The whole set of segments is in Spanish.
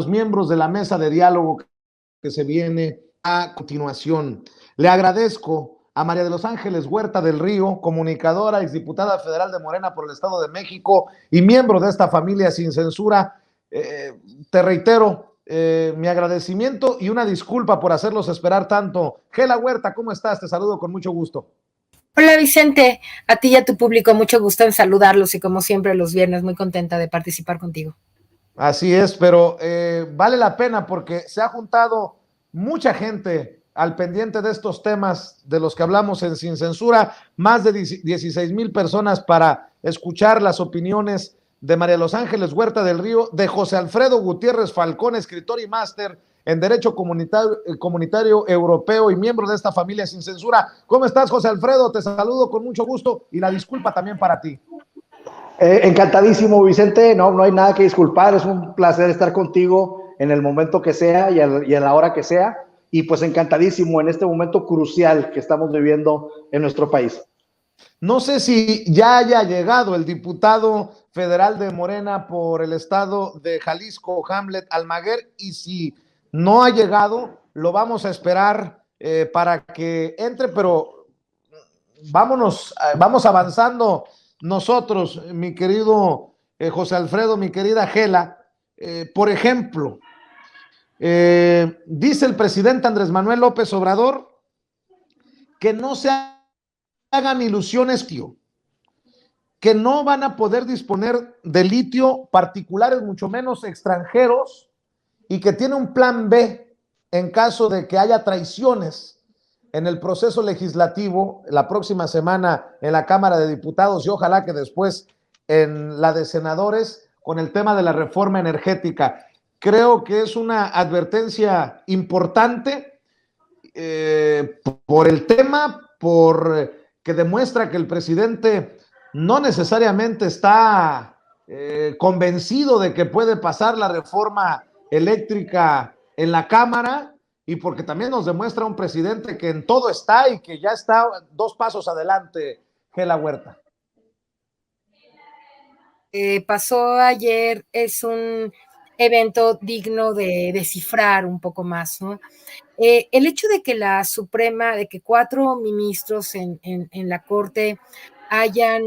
los miembros de la mesa de diálogo que se viene a continuación. Le agradezco a María de los Ángeles Huerta del Río, comunicadora, exdiputada federal de Morena por el Estado de México y miembro de esta familia sin censura. Te reitero mi agradecimiento y una disculpa por hacerlos esperar tanto. Gela Huerta, ¿cómo estás? Te saludo con mucho gusto. Hola Vicente, a ti y a tu público, mucho gusto en saludarlos y como siempre los viernes muy contenta de participar contigo. Así es, pero vale la pena porque se ha juntado mucha gente al pendiente de estos temas de los que hablamos en Sin Censura, más de 16,000 personas para escuchar las opiniones de María Los Ángeles Huerta del Río, de José Alfredo Gutiérrez Falcón, escritor y máster en Derecho Comunitario Europeo y miembro de esta familia Sin Censura. ¿Cómo estás, José Alfredo? Te saludo con mucho gusto y la disculpa también para ti. Encantadísimo, Vicente. No hay nada que disculpar. Es un placer estar contigo en el momento que sea y a la hora que sea. Y pues encantadísimo en este momento crucial que estamos viviendo en nuestro país. No sé si ya haya llegado el diputado federal de Morena por el estado de Jalisco, Hamlet Almaguer, y si no ha llegado, lo vamos a esperar para que entre, pero vamos avanzando nosotros, mi querido José Alfredo, mi querida Gela. Por ejemplo, dice el presidente Andrés Manuel López Obrador que no se hagan ilusiones, tío, que no van a poder disponer de litio particulares, mucho menos extranjeros, y que tiene un plan B en caso de que haya traiciones en el proceso legislativo la próxima semana en la Cámara de Diputados y ojalá que después en la de senadores con el tema de la reforma energética. Creo que es una advertencia importante por el tema, por que demuestra que el presidente no necesariamente está convencido de que puede pasar la reforma eléctrica en la Cámara y porque también nos demuestra un presidente que en todo está y que ya está 2 pasos adelante, Gela Huerta. Pasó ayer, es un evento digno de descifrar un poco más, ¿no? El hecho de que la Suprema, de que 4 ministros en la Corte hayan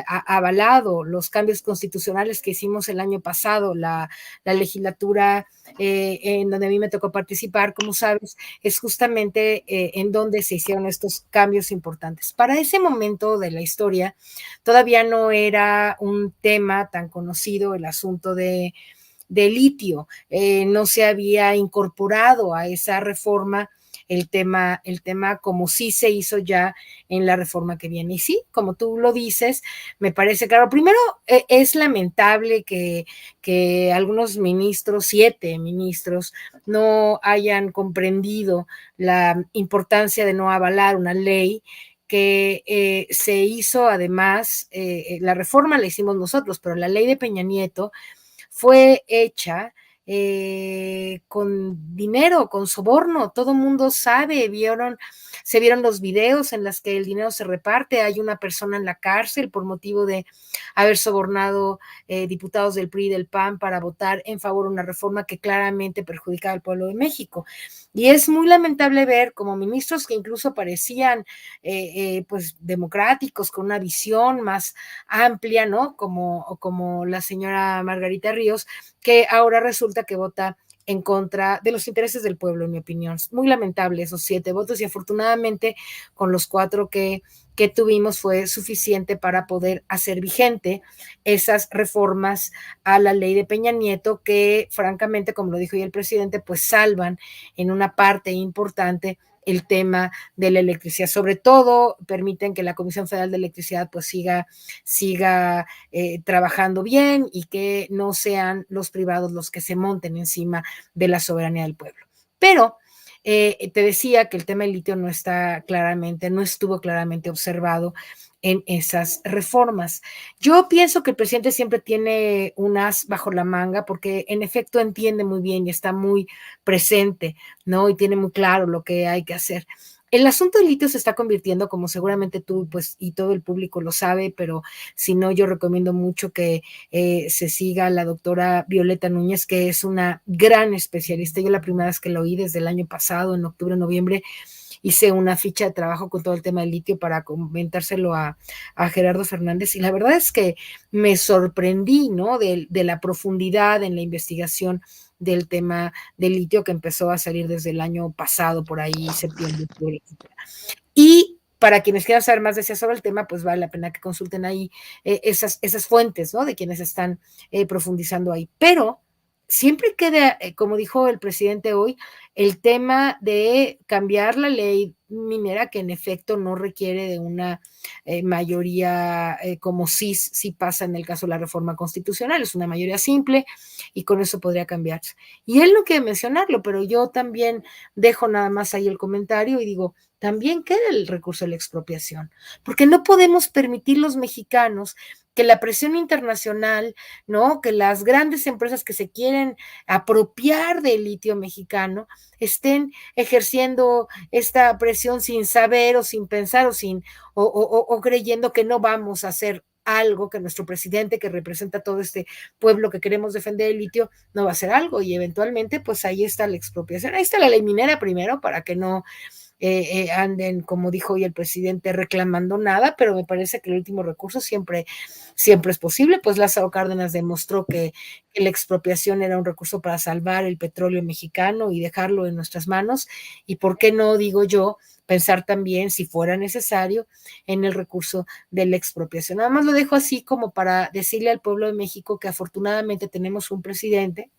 avalado los cambios constitucionales que hicimos el año pasado, la legislatura en donde a mí me tocó participar, como sabes, es justamente en donde se hicieron estos cambios importantes. Para ese momento de la historia, todavía no era un tema tan conocido el asunto de litio, no se había incorporado a esa reforma el tema como sí se hizo ya en la reforma que viene. Y sí, como tú lo dices, me parece claro. Primero, es lamentable que algunos ministros, 7 ministros, no hayan comprendido la importancia de no avalar una ley que se hizo además, la reforma la hicimos nosotros, pero la ley de Peña Nieto fue hecha con dinero, con soborno, todo el mundo sabe, se vieron los videos en los que el dinero se reparte, hay una persona en la cárcel por motivo de haber sobornado diputados del PRI y del PAN para votar en favor de una reforma que claramente perjudicaba al pueblo de México. Y es muy lamentable ver como ministros que incluso parecían pues democráticos, con una visión más amplia, ¿no? Como la señora Margarita Ríos, que ahora resulta que vota en contra de los intereses del pueblo, en mi opinión. Es muy lamentable esos 7 votos y afortunadamente con los 4 que tuvimos fue suficiente para poder hacer vigente esas reformas a la ley de Peña Nieto que francamente, como lo dijo ya el presidente, pues salvan en una parte importante el tema de la electricidad. Sobre todo permiten que la Comisión Federal de Electricidad pues siga trabajando bien y que no sean los privados los que se monten encima de la soberanía del pueblo. Pero te decía que el tema del litio no estuvo claramente observado en esas reformas. Yo pienso que el presidente siempre tiene un as bajo la manga porque en efecto entiende muy bien y está muy presente, ¿no? Y tiene muy claro lo que hay que hacer. El asunto del litio se está convirtiendo, como seguramente tú pues y todo el público lo sabe, pero si no, yo recomiendo mucho que se siga a la doctora Violeta Núñez, que es una gran especialista. Yo la primera vez que la oí desde el año pasado, en octubre, noviembre, hice una ficha de trabajo con todo el tema del litio para comentárselo a Gerardo Fernández, y la verdad es que me sorprendí, ¿no? De la profundidad en la investigación del tema del litio que empezó a salir desde el año pasado, por ahí, septiembre, octubre, etc. Y para quienes quieran saber más de eso sobre el tema, pues vale la pena que consulten ahí esas fuentes, ¿no? De quienes están profundizando ahí. Pero siempre queda, como dijo el presidente hoy, el tema de cambiar la ley minera, que en efecto no requiere de una mayoría como sí pasa en el caso de la reforma constitucional, es una mayoría simple y con eso podría cambiarse. Y él no quiere mencionarlo, pero yo también dejo nada más ahí el comentario y digo, también queda el recurso de la expropiación, porque no podemos permitir los mexicanos que la presión internacional, ¿no? Que las grandes empresas que se quieren apropiar del litio mexicano estén ejerciendo esta presión sin saber o sin pensar o creyendo que no vamos a hacer algo, que nuestro presidente, que representa todo este pueblo que queremos defender el litio, no va a hacer algo, y eventualmente pues ahí está la expropiación, ahí está la ley minera primero, para que no anden, como dijo hoy el presidente, reclamando nada, pero me parece que el último recurso siempre es posible. Pues Lázaro Cárdenas demostró que la expropiación era un recurso para salvar el petróleo mexicano y dejarlo en nuestras manos, y por qué no, digo yo, pensar también, si fuera necesario, en el recurso de la expropiación. Nada más lo dejo así como para decirle al pueblo de México que afortunadamente tenemos un presidente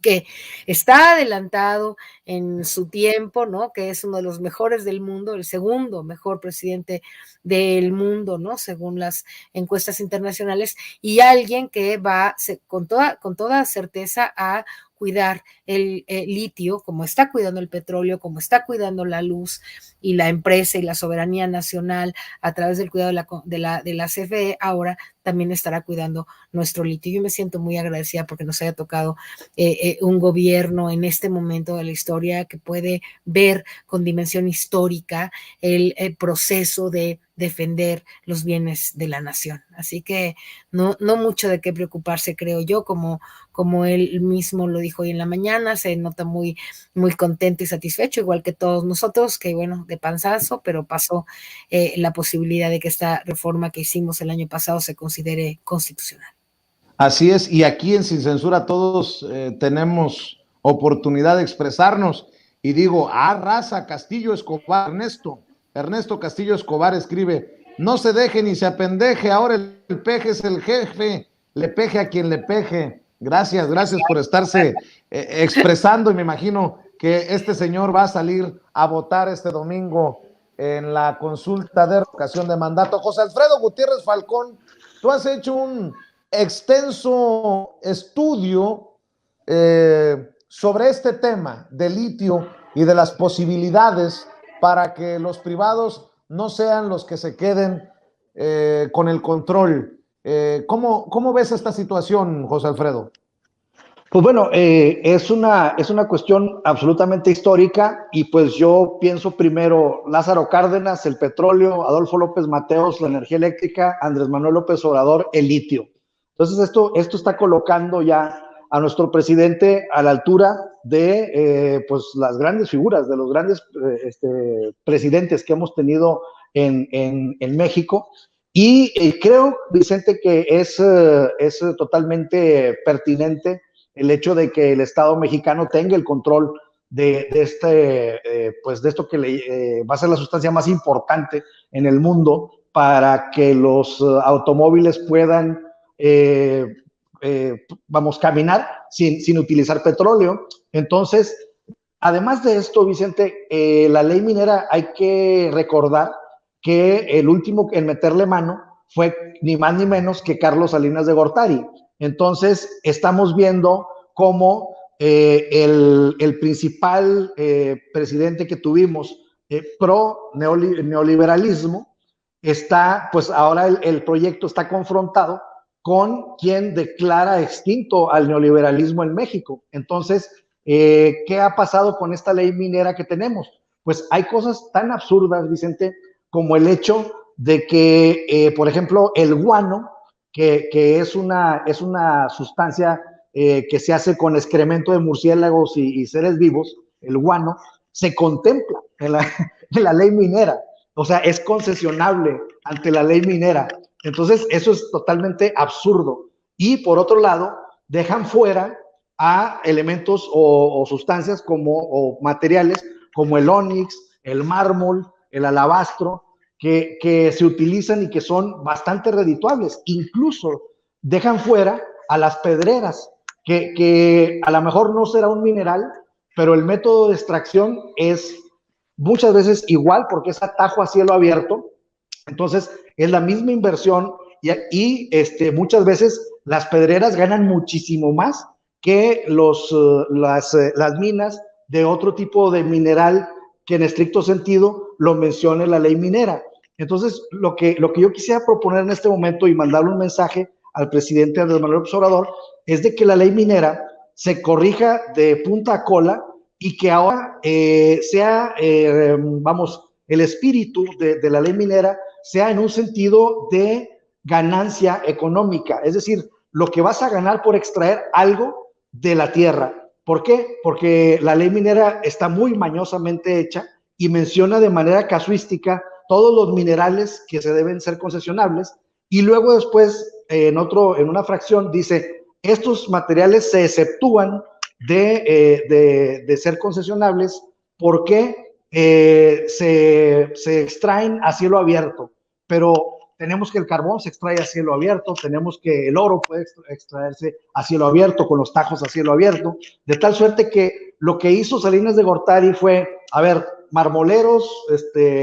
que está adelantado en su tiempo, ¿no? Que es uno de los mejores del mundo, el segundo mejor presidente del mundo, ¿no? Según las encuestas internacionales, y alguien que va con toda certeza a cuidar el litio, como está cuidando el petróleo, como está cuidando la luz y la empresa y la soberanía nacional a través del cuidado de la CFE, ahora también estará cuidando nuestro litio. Yo me siento muy agradecida porque nos haya tocado un gobierno en este momento de la historia que puede ver con dimensión histórica el proceso de defender los bienes de la nación. Así que no mucho de qué preocuparse, creo yo, como él mismo lo dijo hoy en la mañana, se nota muy, muy contento y satisfecho, igual que todos nosotros, que bueno, de panzazo, pero pasó la posibilidad de que esta reforma que hicimos el año pasado se considere constitucional. Así es, y aquí en Sin Censura todos tenemos oportunidad de expresarnos. Y digo, raza, Castillo Escobar, Ernesto Castillo Escobar escribe, no se deje ni se apendeje, ahora el peje es el jefe, le peje a quien le peje. Gracias por estarse expresando, y me imagino que este señor va a salir a votar este domingo en la consulta de revocación de mandato. José Alfredo Gutiérrez Falcón, tú has hecho un extenso estudio sobre este tema del litio y de las posibilidades para que los privados no sean los que se queden con el control. ¿Cómo ves esta situación, José Alfredo? Pues bueno, es una cuestión absolutamente histórica, y pues yo pienso primero Lázaro Cárdenas, el petróleo, Adolfo López Mateos, la energía eléctrica, Andrés Manuel López Obrador, el litio. Entonces esto está colocando ya a nuestro presidente a la altura de pues las grandes figuras, de los grandes presidentes que hemos tenido en México. Y creo, Vicente, que es totalmente pertinente el hecho de que el Estado mexicano tenga el control de esto que va a ser la sustancia más importante en el mundo para que los automóviles puedan caminar sin utilizar petróleo. Entonces, además de esto, Vicente, la ley minera, hay que recordar que el último en meterle mano fue ni más ni menos que Carlos Salinas de Gortari. Entonces, estamos viendo cómo el principal presidente que tuvimos pro neoliberalismo está, pues ahora el proyecto está confrontado con quien declara extinto al neoliberalismo en México. Entonces, ¿qué ha pasado con esta ley minera que tenemos? pues hay cosas tan absurdas, Vicente, como el hecho de que, por ejemplo, el guano, que es una sustancia que se hace con excremento de murciélagos y seres vivos, el guano, se contempla en la ley minera, o sea, es concesionable ante la ley minera. Entonces, eso es totalmente absurdo. Y por otro lado, dejan fuera a elementos o sustancias o materiales como el ónix, el mármol, el alabastro, que se utilizan y que son bastante redituables. Incluso dejan fuera a las pedreras, que a lo mejor no será un mineral, pero el método de extracción es muchas veces igual porque es atajo a cielo abierto. Entonces es la misma inversión y muchas veces las pedreras ganan muchísimo más que las minas de otro tipo de mineral que en estricto sentido lo mencione la ley minera. Entonces, lo que yo quisiera proponer en este momento y mandarle un mensaje al presidente Andrés Manuel López Obrador es de que la ley minera se corrija de punta a cola y que ahora sea, el espíritu de la ley minera sea en un sentido de ganancia económica, es decir, lo que vas a ganar por extraer algo de la tierra. ¿Por qué? Porque la ley minera está muy mañosamente hecha y menciona de manera casuística todos los minerales que se deben ser concesionables y luego después en una fracción dice estos materiales se exceptúan de ser concesionables porque se extraen a cielo abierto, pero tenemos que el carbón se extrae a cielo abierto, tenemos que el oro puede extraerse a cielo abierto, con los tajos a cielo abierto, de tal suerte que lo que hizo Salinas de Gortari fue, a ver, marmoleros,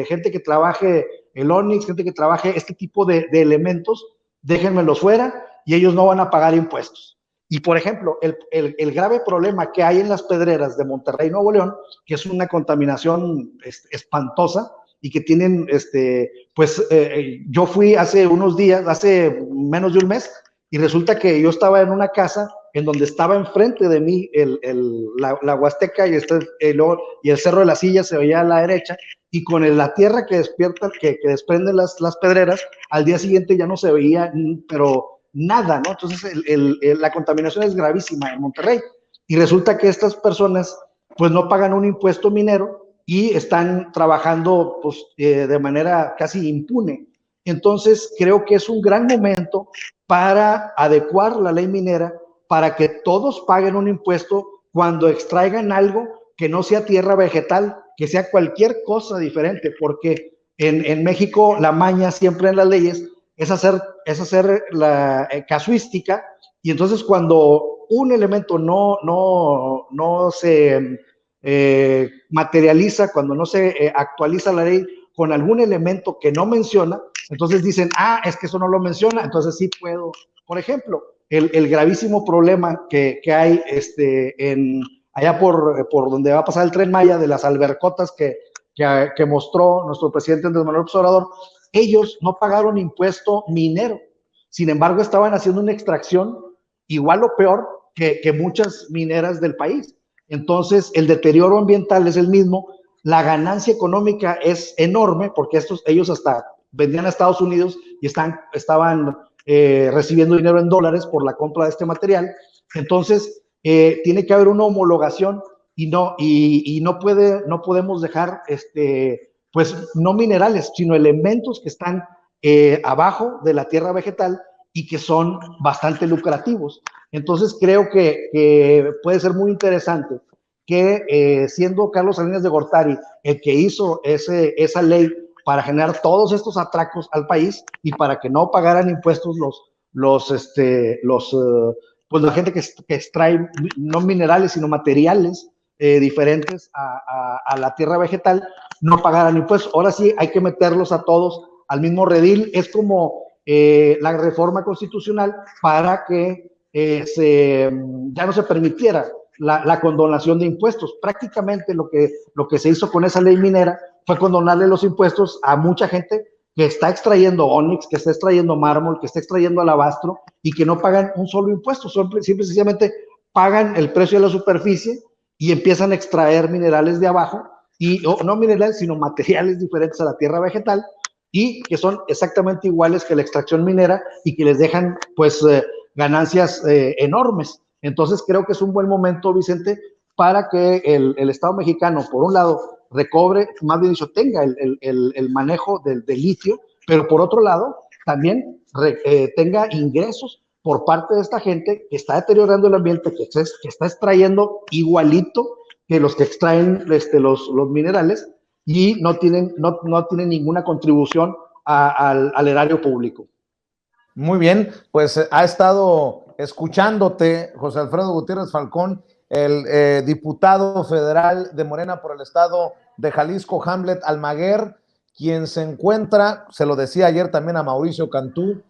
gente que trabaje el ónix, gente que trabaje este tipo de elementos, déjenmelos fuera y ellos no van a pagar impuestos. Y, por ejemplo, el grave problema que hay en las pedreras de Monterrey, Nuevo León, que es una contaminación espantosa y que tienen, yo fui hace unos días, hace menos de un mes, y resulta que yo estaba en una casa en donde estaba enfrente de mí la Huasteca y el Cerro de la Silla se veía a la derecha, y con la tierra que desprenden las pedreras, al día siguiente ya no se veía, pero nada, ¿no? Entonces la contaminación es gravísima en Monterrey y resulta que estas personas pues no pagan un impuesto minero y están trabajando pues, de manera casi impune. Entonces creo que es un gran momento para adecuar la ley minera para que todos paguen un impuesto cuando extraigan algo que no sea tierra vegetal, que sea cualquier cosa diferente, porque en México la maña siempre en las leyes es hacer la casuística, y entonces cuando un elemento no se materializa, cuando no se actualiza la ley con algún elemento que no menciona, entonces dicen, es que eso no lo menciona, entonces sí puedo. Por ejemplo, el gravísimo problema que hay allá por donde va a pasar el Tren Maya, de las albercotas que mostró nuestro presidente Andrés Manuel López Obrador, ellos no pagaron impuesto minero, sin embargo estaban haciendo una extracción igual o peor que muchas mineras del país. Entonces el deterioro ambiental es el mismo, la ganancia económica es enorme porque ellos hasta vendían a Estados Unidos y estaban recibiendo dinero en dólares por la compra de este material. Entonces tiene que haber una homologación y no podemos dejar pues no minerales, sino elementos que están abajo de la tierra vegetal y que son bastante lucrativos. Entonces creo que puede ser muy interesante que siendo Carlos Salinas de Gortari el que hizo esa ley para generar todos estos atracos al país y para que no pagaran impuestos pues la gente que extrae no minerales sino materiales diferentes a la tierra vegetal, no pagaran impuestos. Ahora sí hay que meterlos a todos al mismo redil. Es como la reforma constitucional para que ya no se permitiera la condonación de impuestos. Prácticamente lo que se hizo con esa ley minera fue condonarle los impuestos a mucha gente que está extrayendo ónix, que está extrayendo mármol, que está extrayendo alabastro y que no pagan un solo impuesto, simple y sencillamente pagan el precio de la superficie y empiezan a extraer minerales de abajo no minerales, sino materiales diferentes a la tierra vegetal, y que son exactamente iguales que la extracción minera y que les dejan pues ganancias enormes. Entonces creo que es un buen momento, Vicente, para que el Estado mexicano, por un lado, recobre, más bien dicho, tenga el manejo del litio, pero por otro lado, también tenga ingresos por parte de esta gente que está deteriorando el ambiente, que está extrayendo igualito que los que extraen los minerales, y no tienen ninguna contribución al erario público. Muy bien, pues ha estado escuchándote José Alfredo Gutiérrez Falcón, el diputado federal de Morena por el estado de Jalisco, Hamlet Almaguer, quien se encuentra, se lo decía ayer también a Mauricio Cantú,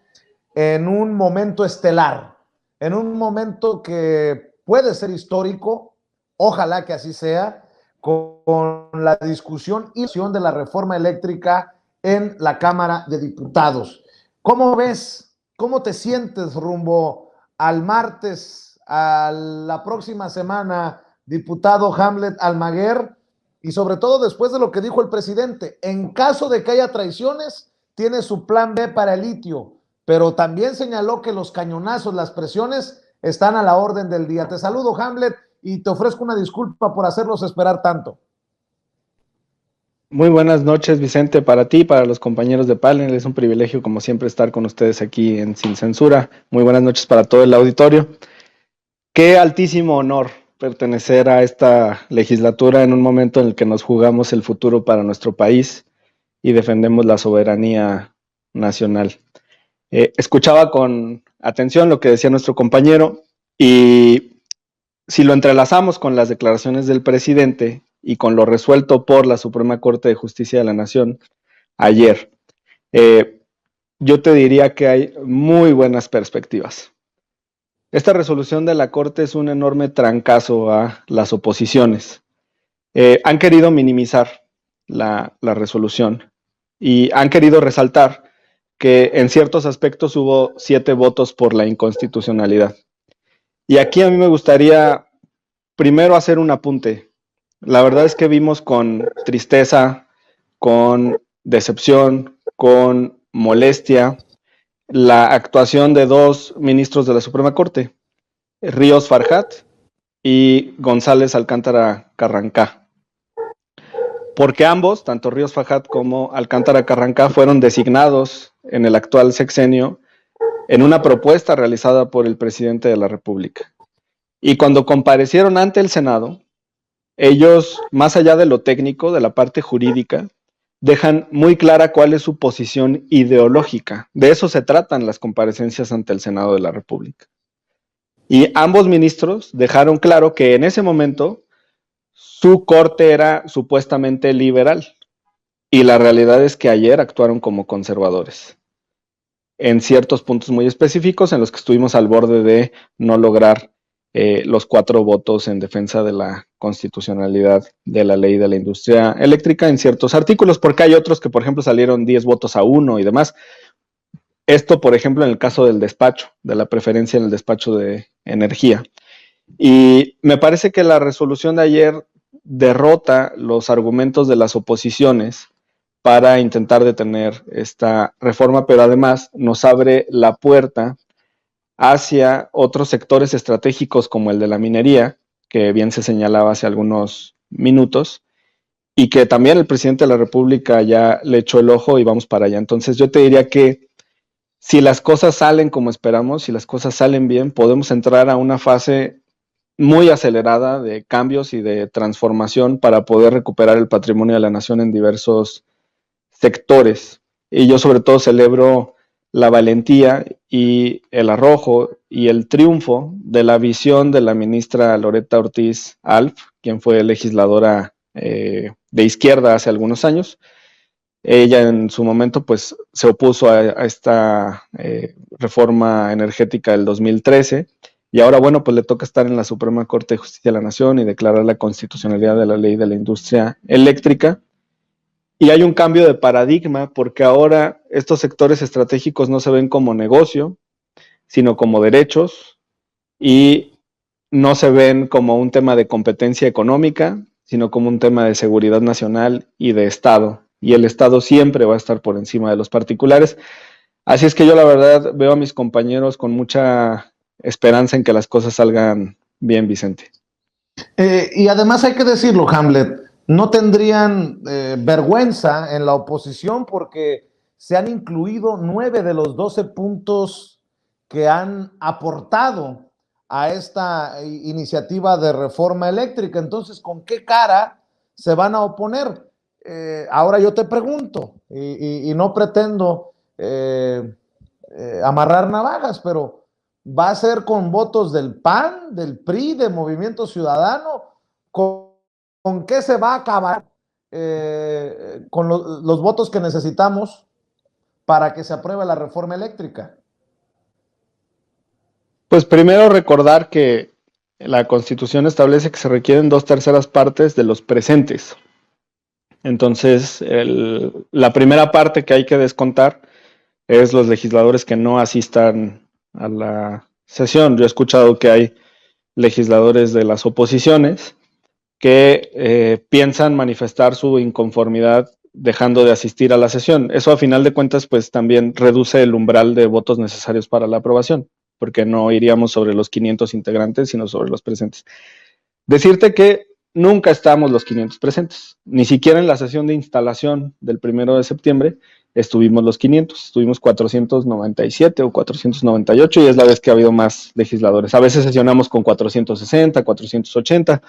en un momento estelar, en un momento que puede ser histórico, ojalá que así sea, con la discusión y de la reforma eléctrica en la Cámara de Diputados. ¿Cómo ves? ¿Cómo te sientes rumbo al martes, a la próxima semana, diputado Hamlet Almaguer? Y sobre todo después de lo que dijo el presidente, en caso de que haya traiciones, tiene su plan B para el litio, pero también señaló que los cañonazos, las presiones, están a la orden del día. Te saludo, Hamlet, y te ofrezco una disculpa por hacerlos esperar tanto. Muy buenas noches, Vicente, para ti, para los compañeros de panel. Es un privilegio, como siempre, estar con ustedes aquí en Sin Censura. Muy buenas noches para todo el auditorio. Qué altísimo honor pertenecer a esta legislatura en un momento en el que nos jugamos el futuro para nuestro país y defendemos la soberanía nacional. Escuchaba con atención lo que decía nuestro compañero, y si lo entrelazamos con las declaraciones del presidente y con lo resuelto por la Suprema Corte de Justicia de la Nación ayer, yo te diría que hay muy buenas perspectivas. Esta resolución de la Corte es un enorme trancazo a las oposiciones. Han querido minimizar la resolución y han querido resaltar que en ciertos aspectos hubo 7 votos por la inconstitucionalidad. Y aquí a mí me gustaría primero hacer un apunte. La verdad es que vimos con tristeza, con decepción, con molestia, la actuación de 2 ministros de la Suprema Corte, Ríos Farjat y González Alcántara Carrancá. Porque ambos, tanto Ríos Farjat como Alcántara Carrancá, fueron designados en el actual sexenio en una propuesta realizada por el presidente de la República. Y cuando comparecieron ante el Senado, ellos, más allá de lo técnico, de la parte jurídica, dejan muy clara cuál es su posición ideológica. De eso se tratan las comparecencias ante el Senado de la República. Y ambos ministros dejaron claro que en ese momento su corte era supuestamente liberal, y la realidad es que ayer actuaron como conservadores en ciertos puntos muy específicos en los que estuvimos al borde de no lograr los 4 votos en defensa de la constitucionalidad de la ley de la industria eléctrica en ciertos artículos, porque hay otros que, por ejemplo, salieron 10 votos a 1 y demás. Esto, por ejemplo, en el caso del despacho, de la preferencia en el despacho de energía. Y me parece que la resolución de ayer derrota los argumentos de las oposiciones para intentar detener esta reforma, pero además nos abre la puerta hacia otros sectores estratégicos como el de la minería, que bien se señalaba hace algunos minutos, y que también el presidente de la República ya le echó el ojo y vamos para allá. Entonces yo te diría que si las cosas salen como esperamos, si las cosas salen bien, podemos entrar a una fase muy acelerada de cambios y de transformación para poder recuperar el patrimonio de la nación en diversos sectores. Y yo sobre todo celebro la valentía y el arrojo y el triunfo de la visión de la ministra Loretta Ortiz Alf, quien fue legisladora de izquierda hace algunos años. Ella en su momento pues se opuso a esta reforma energética del 2013, y ahora bueno pues le toca estar en la Suprema Corte de Justicia de la Nación y declarar la constitucionalidad de la ley de la industria eléctrica. Y hay un cambio de paradigma porque ahora estos sectores estratégicos no se ven como negocio, sino como derechos, y no se ven como un tema de competencia económica, sino como un tema de seguridad nacional y de Estado. Y el Estado siempre va a estar por encima de los particulares. Así es que yo la verdad veo a mis compañeros con mucha esperanza en que las cosas salgan bien, Vicente. Y además hay que decirlo, Hamlet, no tendrían vergüenza en la oposición porque se han incluido 9 de los 12 puntos que han aportado a esta iniciativa de reforma eléctrica. Entonces, ¿con qué cara se van a oponer? Ahora yo te pregunto, y no pretendo amarrar navajas, pero ¿va a ser con votos del PAN, del PRI, de Movimiento Ciudadano? ¿Con qué se va a acabar con los votos que necesitamos para que se apruebe la reforma eléctrica? Pues primero recordar que la Constitución establece que se requieren 2/3 partes de los presentes. Entonces, la primera parte que hay que descontar es los legisladores que no asistan a la sesión. Yo he escuchado que hay legisladores de las oposiciones que piensan manifestar su inconformidad dejando de asistir a la sesión. Eso a final de cuentas pues también reduce el umbral de votos necesarios para la aprobación, porque no iríamos sobre los 500 integrantes, sino sobre los presentes. Decirte que nunca estamos los 500 presentes, ni siquiera en la sesión de instalación del 1 de septiembre estuvimos los 500, estuvimos 497 o 498 y es la vez que ha habido más legisladores. A veces sesionamos con 460, 480.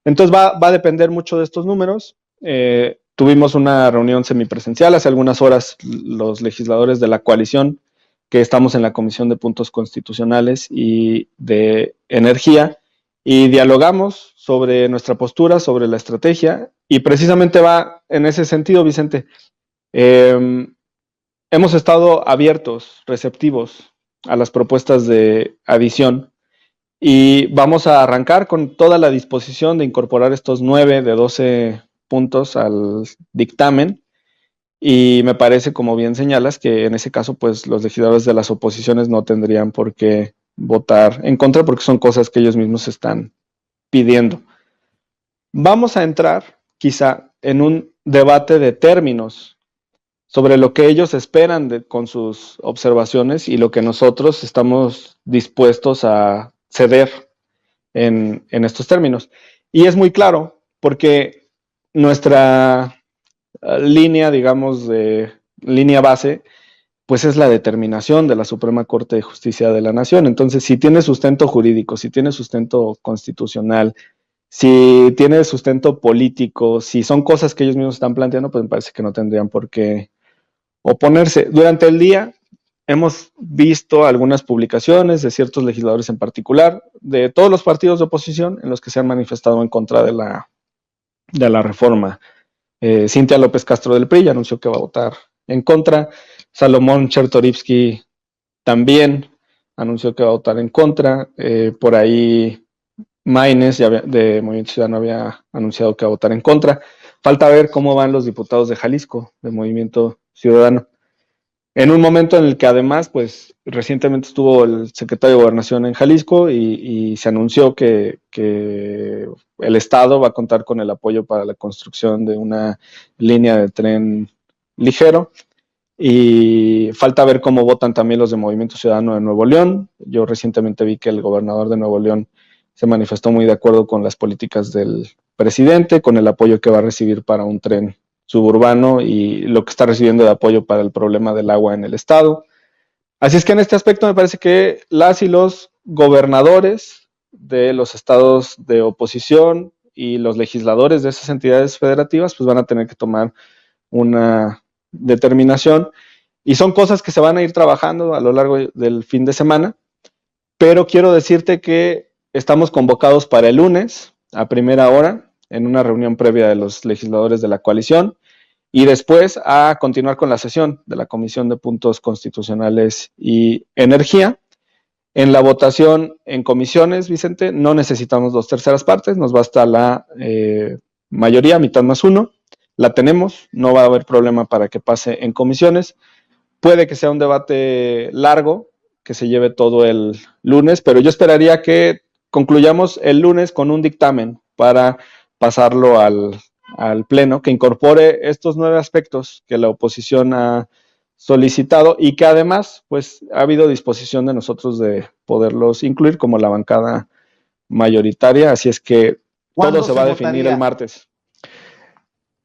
Entonces va a depender mucho de estos números. Tuvimos una reunión semipresencial hace algunas horas, los legisladores de la coalición, que estamos en la Comisión de Puntos Constitucionales y de Energía, y dialogamos sobre nuestra postura, sobre la estrategia, y precisamente va en ese sentido, Vicente. Hemos estado abiertos, receptivos a las propuestas de adición, y vamos a arrancar con toda la disposición de incorporar estos 9 de 12 puntos al dictamen. Y me parece, como bien señalas, que en ese caso, pues los legisladores de las oposiciones no tendrían por qué votar en contra porque son cosas que ellos mismos están pidiendo. Vamos a entrar quizá en un debate de términos sobre lo que ellos esperan con sus observaciones y lo que nosotros estamos dispuestos a ceder en estos términos. Y es muy claro, porque nuestra línea, digamos, de línea base, pues es la determinación de la Suprema Corte de Justicia de la Nación. Entonces, si tiene sustento jurídico, si tiene sustento constitucional, si tiene sustento político, si son cosas que ellos mismos están planteando, pues me parece que no tendrían por qué oponerse. Durante el día hemos visto algunas publicaciones de ciertos legisladores en particular, de todos los partidos de oposición, en los que se han manifestado en contra de la reforma. Cintia López Castro del PRI ya anunció que va a votar en contra. Salomón Chertorivsky también anunció que va a votar en contra. Por ahí Maynes de Movimiento Ciudadano había anunciado que va a votar en contra. Falta ver cómo van los diputados de Jalisco, de Movimiento Ciudadano. En un momento en el que además, pues recientemente estuvo el secretario de Gobernación en Jalisco y se anunció que el Estado va a contar con el apoyo para la construcción de una línea de tren ligero. Y falta ver cómo votan también los de Movimiento Ciudadano de Nuevo León. Yo recientemente vi que el gobernador de Nuevo León se manifestó muy de acuerdo con las políticas del presidente, con el apoyo que va a recibir para un tren suburbano y lo que está recibiendo de apoyo para el problema del agua en el estado. Así es que en este aspecto me parece que las y los gobernadores de los estados de oposición y los legisladores de esas entidades federativas pues van a tener que tomar una determinación y son cosas que se van a ir trabajando a lo largo del fin de semana, pero quiero decirte que estamos convocados para el lunes a primera hora en una reunión previa de los legisladores de la coalición y después a continuar con la sesión de la Comisión de Puntos Constitucionales y Energía. En la votación en comisiones, Vicente, no necesitamos 2/3 partes, nos basta la mayoría, mitad más uno, la tenemos, no va a haber problema para que pase en comisiones. Puede que sea un debate largo, que se lleve todo el lunes, pero yo esperaría que concluyamos el lunes con un dictamen para pasarlo al Pleno, que incorpore estos 9 aspectos que la oposición ha solicitado y que además, pues, ha habido disposición de nosotros de poderlos incluir como la bancada mayoritaria, así es que todo se va a definir el martes.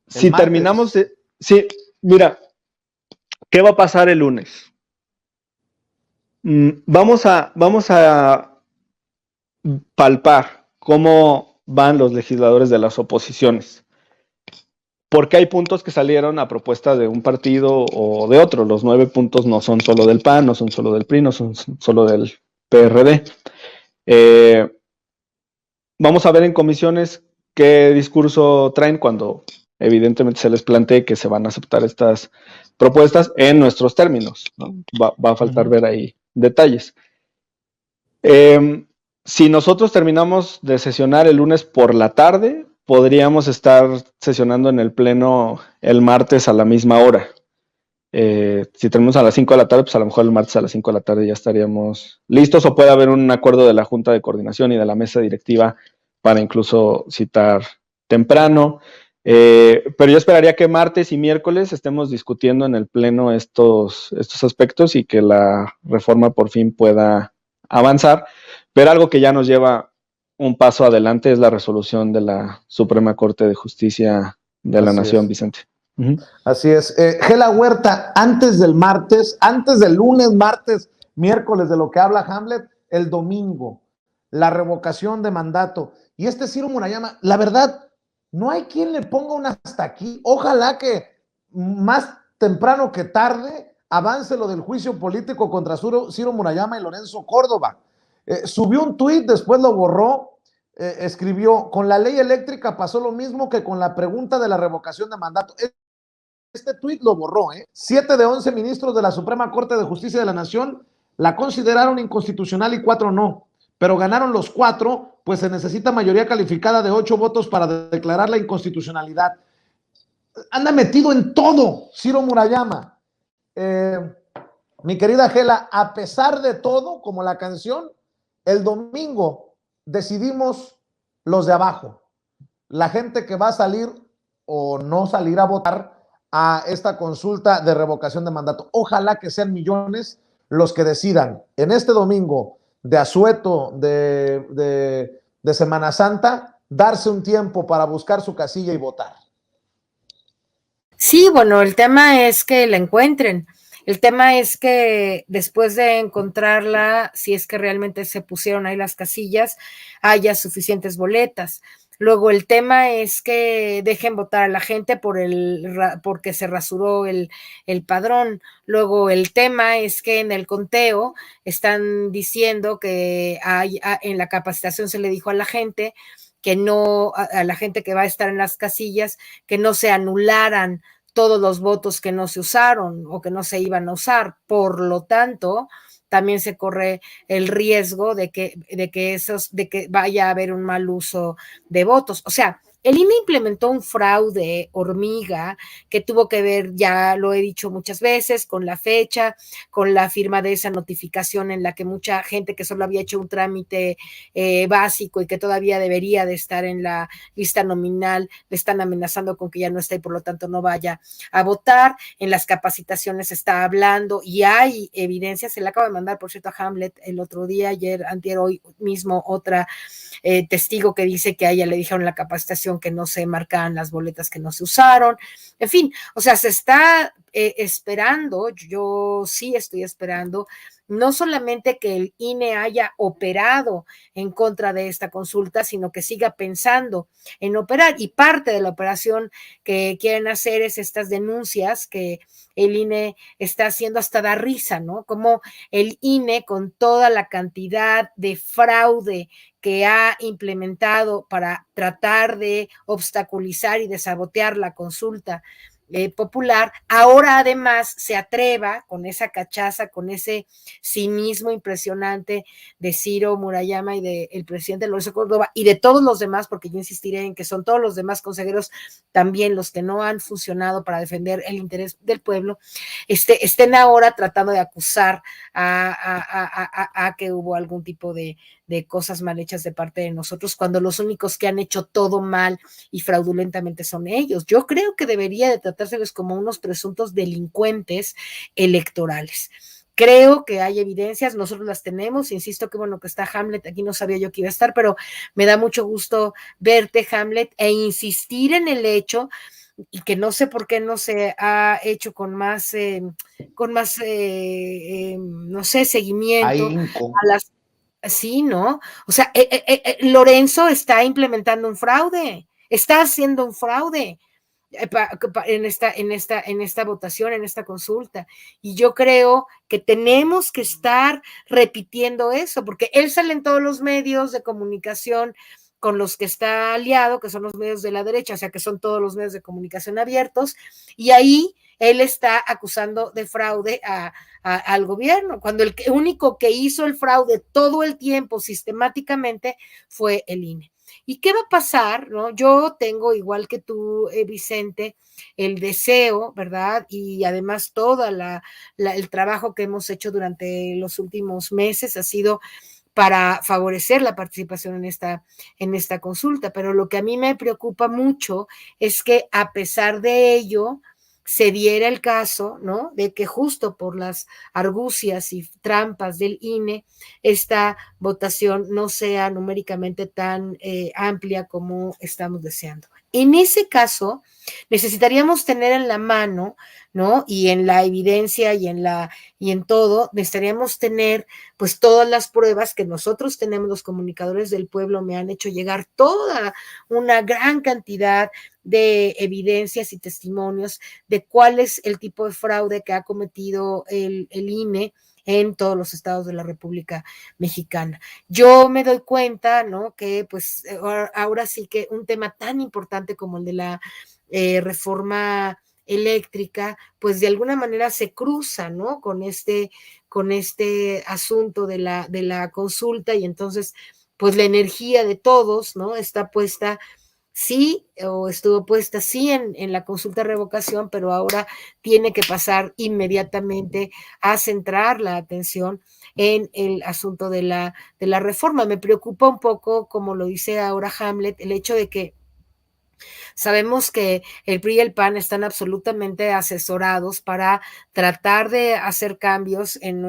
Si terminamos de... Sí, mira, ¿qué va a pasar el lunes? Vamos a palpar cómo van los legisladores de las oposiciones, porque hay puntos que salieron a propuesta de un partido o de otro. Los 9 puntos no son solo del PAN, no son solo del PRI, no son solo del PRD. Vamos a ver en comisiones qué discurso traen cuando evidentemente se les plantee que se van a aceptar estas propuestas en nuestros términos, ¿no? Va a faltar ver ahí detalles. Si nosotros terminamos de sesionar el lunes por la tarde, podríamos estar sesionando en el Pleno el martes a la misma hora. Si terminamos a las 5 de la tarde, pues a lo mejor el martes a las 5 de la tarde ya estaríamos listos, o puede haber un acuerdo de la Junta de Coordinación y de la mesa directiva para incluso citar temprano. Pero yo esperaría que martes y miércoles estemos discutiendo en el Pleno estos aspectos y que la reforma por fin pueda avanzar. Pero algo que ya nos lleva un paso adelante es la resolución de la Suprema Corte de Justicia de la Nación, Vicente. Así es. Gela Huerta, antes del lunes, martes, miércoles, de lo que habla Hamlet, el domingo, la revocación de mandato. Y Ciro Murayama, la verdad, no hay quien le ponga un hasta aquí. Ojalá que más temprano que tarde avance lo del juicio político contra Ciro Murayama y Lorenzo Córdoba. Subió un tuit, después lo borró, escribió: con la ley eléctrica pasó lo mismo que con la pregunta de la revocación de mandato. Este tuit lo borró. 7 de 11 ministros de la Suprema Corte de Justicia de la Nación la consideraron inconstitucional y 4 no, pero ganaron los 4, pues se necesita mayoría calificada de 8 votos para declarar la inconstitucionalidad. Anda metido en todo Ciro Murayama. Mi querida Gela, a pesar de todo, como la canción, el domingo decidimos los de abajo, la gente que va a salir o no salir a votar a esta consulta de revocación de mandato. Ojalá que sean millones los que decidan en este domingo de asueto de Semana Santa darse un tiempo para buscar su casilla y votar. Sí, bueno, el tema es que la encuentren. El tema es que después de encontrarla, si es que realmente se pusieron ahí las casillas, haya suficientes boletas. Luego el tema es que dejen votar a la gente porque se rasuró el padrón. Luego el tema es que en el conteo están diciendo que en la capacitación se le dijo a la gente que no, a la gente que va a estar en las casillas, que no se anularan todos los votos que no se usaron o que no se iban a usar. Por lo tanto, también se corre el riesgo de que vaya a haber un mal uso de votos. O sea, el INE implementó un fraude hormiga que tuvo que ver, ya lo he dicho muchas veces, con la fecha, con la firma de esa notificación en la que mucha gente que solo había hecho un trámite básico y que todavía debería de estar en la lista nominal, le están amenazando con que ya no está y por lo tanto no vaya a votar. En las capacitaciones se está hablando y hay evidencia, se le acaba de mandar, por cierto, a Hamlet el otro día, ayer, antier, hoy mismo, otra testigo que dice que a ella le dijeron en la capacitación que no se marcaban las boletas que no se usaron. En fin, o sea, se está esperando, yo sí estoy esperando, no solamente que el INE haya operado en contra de esta consulta, sino que siga pensando en operar. Y parte de la operación que quieren hacer es estas denuncias que el INE está haciendo, hasta da risa, ¿no? Como el INE, con toda la cantidad de fraude que ha implementado para tratar de obstaculizar y de sabotear la consulta popular, ahora además se atreva con esa cachaza, con ese cinismo impresionante de Ciro Murayama y del presidente Lorenzo Córdoba y de todos los demás, porque yo insistiré en que son todos los demás consejeros también los que no han funcionado para defender el interés del pueblo, estén ahora tratando de acusar a que hubo algún tipo de de cosas mal hechas de parte de nosotros, cuando los únicos que han hecho todo mal y fraudulentamente son ellos. Yo creo que debería de tratárselos como unos presuntos delincuentes electorales. Creo que hay evidencias, nosotros las tenemos, insisto que bueno que está Hamlet, aquí no sabía yo que iba a estar, pero me da mucho gusto verte, Hamlet, e insistir en el hecho, y que no sé por qué no se ha hecho con más, no sé, seguimiento Ahínco. a las... Sí, ¿no? O sea, Lorenzo está implementando un fraude, está haciendo un fraude en esta votación, en esta consulta. Y yo creo que tenemos que estar repitiendo eso, porque él sale en todos los medios de comunicación con los que está aliado, que son los medios de la derecha, o sea, que son todos los medios de comunicación abiertos, y ahí él está acusando de fraude al gobierno, cuando el único que hizo el fraude todo el tiempo sistemáticamente fue el INE. ¿Y qué va a pasar? ¿No? Yo tengo, igual que tú, Vicente, el deseo, ¿verdad? Y además todo el trabajo que hemos hecho durante los últimos meses ha sido para favorecer la participación en esta consulta. Pero lo que a mí me preocupa mucho es que a pesar de ello, se diera el caso, ¿no? De que justo por las argucias y trampas del INE, esta votación no sea numéricamente tan amplia como estamos deseando. En ese caso, necesitaríamos tener en la mano, ¿no? Y en la evidencia y en todo, necesitaríamos tener pues todas las pruebas que nosotros tenemos, los comunicadores del pueblo me han hecho llegar toda una gran cantidad de evidencias y testimonios de cuál es el tipo de fraude que ha cometido el INE en todos los estados de la República Mexicana. Yo me doy cuenta, ¿no? Que pues ahora sí que un tema tan importante como el de la reforma eléctrica, pues de alguna manera se cruza, ¿no? Con este asunto de la consulta, y entonces, pues la energía de todos, ¿no? Está puesta, sí, o estuvo puesta, sí, en la consulta de revocación, pero ahora tiene que pasar inmediatamente a centrar la atención en el asunto de la reforma. Me preocupa un poco, como lo dice ahora Hamlet, el hecho de que sabemos que el PRI y el PAN están absolutamente asesorados para tratar de hacer cambios en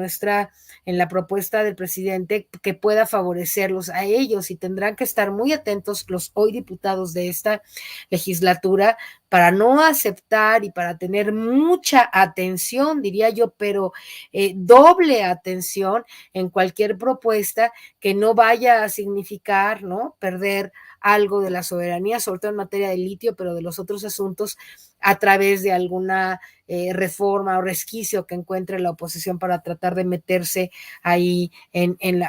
la propuesta del presidente que pueda favorecerlos a ellos, y tendrán que estar muy atentos los hoy diputados de esta legislatura para no aceptar y para tener mucha atención, diría yo, pero doble atención en cualquier propuesta que no vaya a significar, ¿no?, perder algo de la soberanía, sobre todo en materia de litio, pero de los otros asuntos, a través de alguna reforma o resquicio que encuentre la oposición para tratar de meterse ahí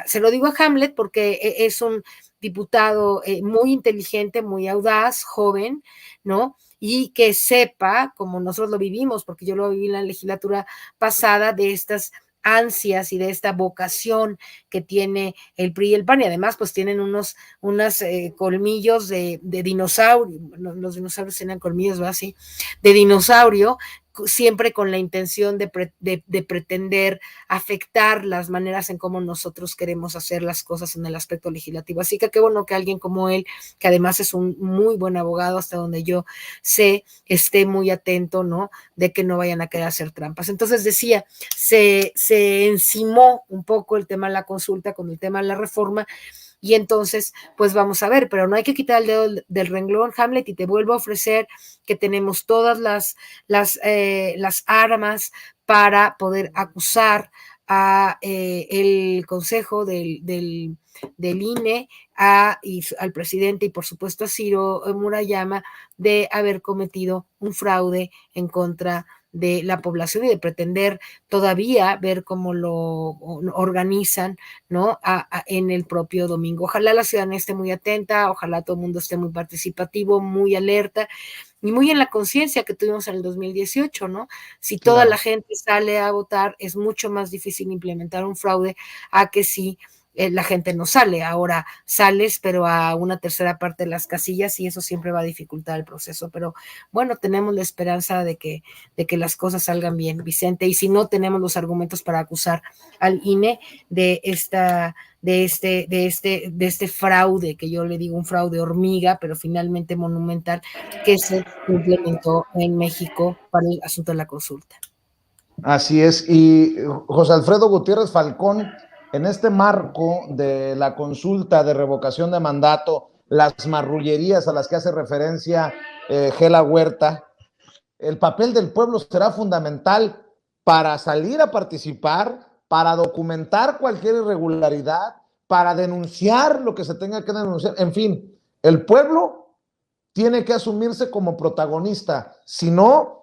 se lo digo a Hamlet porque es un diputado muy inteligente, muy audaz, joven, ¿no? Y que sepa, como nosotros lo vivimos, porque yo lo viví en la legislatura pasada, de estas ansias y de esta vocación que tiene el PRI y el PAN, y además pues tienen unos colmillos de dinosaurio, los dinosaurios tienen colmillos, ¿verdad? Sí, de dinosaurio, siempre con la intención de pretender afectar las maneras en cómo nosotros queremos hacer las cosas en el aspecto legislativo. Así que qué bueno que alguien como él, que además es un muy buen abogado, hasta donde yo sé, esté muy atento, ¿no?, de que no vayan a querer hacer trampas. Entonces decía, se encimó un poco el tema de la consulta con el tema de la reforma, y entonces, pues vamos a ver, pero no hay que quitar el dedo del renglón, Hamlet, y te vuelvo a ofrecer que tenemos todas las armas para poder acusar a el Consejo del INE, al presidente y por supuesto a Ciro Murayama, de haber cometido un fraude en contra de la población y de pretender todavía ver cómo lo organizan, ¿no?, en el propio domingo. Ojalá la ciudadanía esté muy atenta, ojalá todo el mundo esté muy participativo, muy alerta y muy en la conciencia que tuvimos en el 2018, ¿no? Si toda la gente sale a votar, es mucho más difícil implementar un fraude a que si la gente no sale. Ahora sales, pero a una tercera parte de las casillas, y eso siempre va a dificultar el proceso. Pero bueno, tenemos la esperanza de que las cosas salgan bien, Vicente, y si no, tenemos los argumentos para acusar al INE de este fraude, que yo le digo un fraude hormiga, pero finalmente monumental, que se implementó en México para el asunto de la consulta. Así es, y José Alfredo Gutiérrez Falcón, en este marco de la consulta de revocación de mandato, las marrullerías a las que hace referencia Gela Huerta, el papel del pueblo será fundamental para salir a participar, para documentar cualquier irregularidad, para denunciar lo que se tenga que denunciar. En fin, el pueblo tiene que asumirse como protagonista, si no,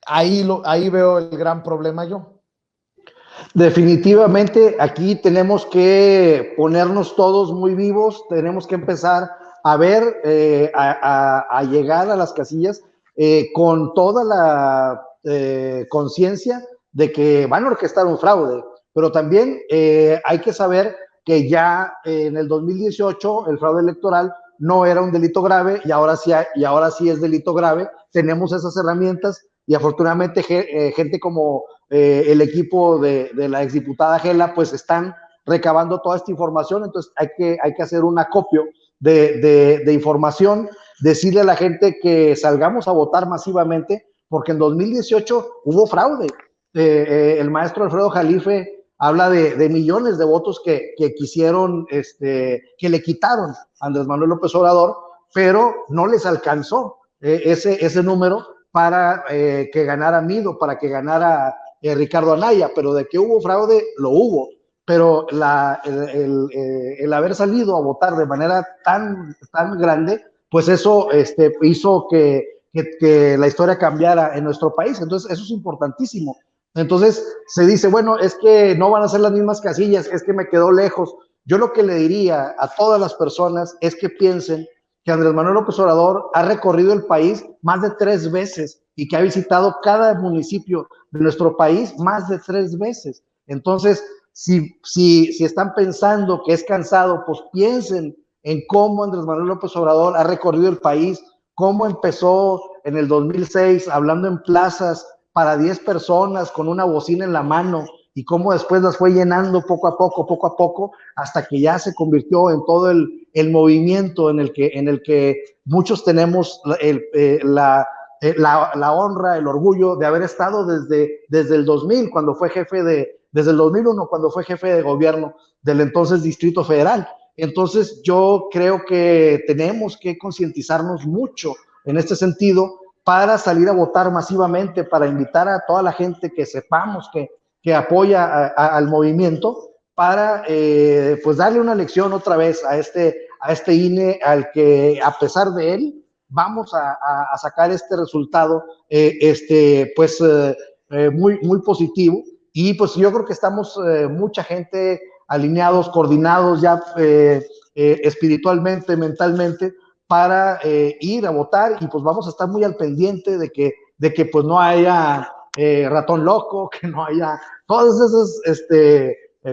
ahí veo el gran problema yo. Definitivamente aquí tenemos que ponernos todos muy vivos, tenemos que empezar a ver, a llegar a las casillas con toda la conciencia de que van a orquestar un fraude, pero también hay que saber que ya en el 2018 el fraude electoral no era un delito grave y ahora sí es delito grave. Tenemos esas herramientas y afortunadamente gente como el equipo de la exdiputada Gela, pues están recabando toda esta información, entonces hay que hacer un acopio de información, decirle a la gente que salgamos a votar masivamente, porque en 2018 hubo fraude. El maestro Alfredo Jalife habla de millones de votos que quisieron, que le quitaron a Andrés Manuel López Obrador, pero no les alcanzó ese número para que ganara Mido, para que ganara Ricardo Anaya, pero de que hubo fraude, lo hubo, pero el haber salido a votar de manera tan grande, pues eso hizo que la historia cambiara en nuestro país, entonces eso es importantísimo. Entonces se dice, bueno, es que no van a ser las mismas casillas, es que me quedó lejos. Yo lo que le diría a todas las personas es que piensen que Andrés Manuel López Obrador ha recorrido el país más de 3 veces y que ha visitado cada municipio de nuestro país más de 3 veces. Entonces, si están pensando que es cansado, pues piensen en cómo Andrés Manuel López Obrador ha recorrido el país, cómo empezó en el 2006 hablando en plazas para 10 personas con una bocina en la mano, y cómo después las fue llenando poco a poco, hasta que ya se convirtió en todo el movimiento en el que muchos tenemos la honra, el orgullo de haber estado desde el 2000, cuando fue desde el 2001, cuando fue jefe de gobierno del entonces Distrito Federal. Entonces yo creo que tenemos que concientizarnos mucho en este sentido para salir a votar masivamente, para invitar a toda la gente que sepamos que apoya al movimiento, para pues darle una lección otra vez a este INE, al que a pesar de él vamos a sacar este resultado pues muy positivo, y pues yo creo que estamos mucha gente alineados, coordinados ya espiritualmente, mentalmente, para ir a votar, y pues vamos a estar muy al pendiente de que pues no haya ratón loco, que no haya todas esas,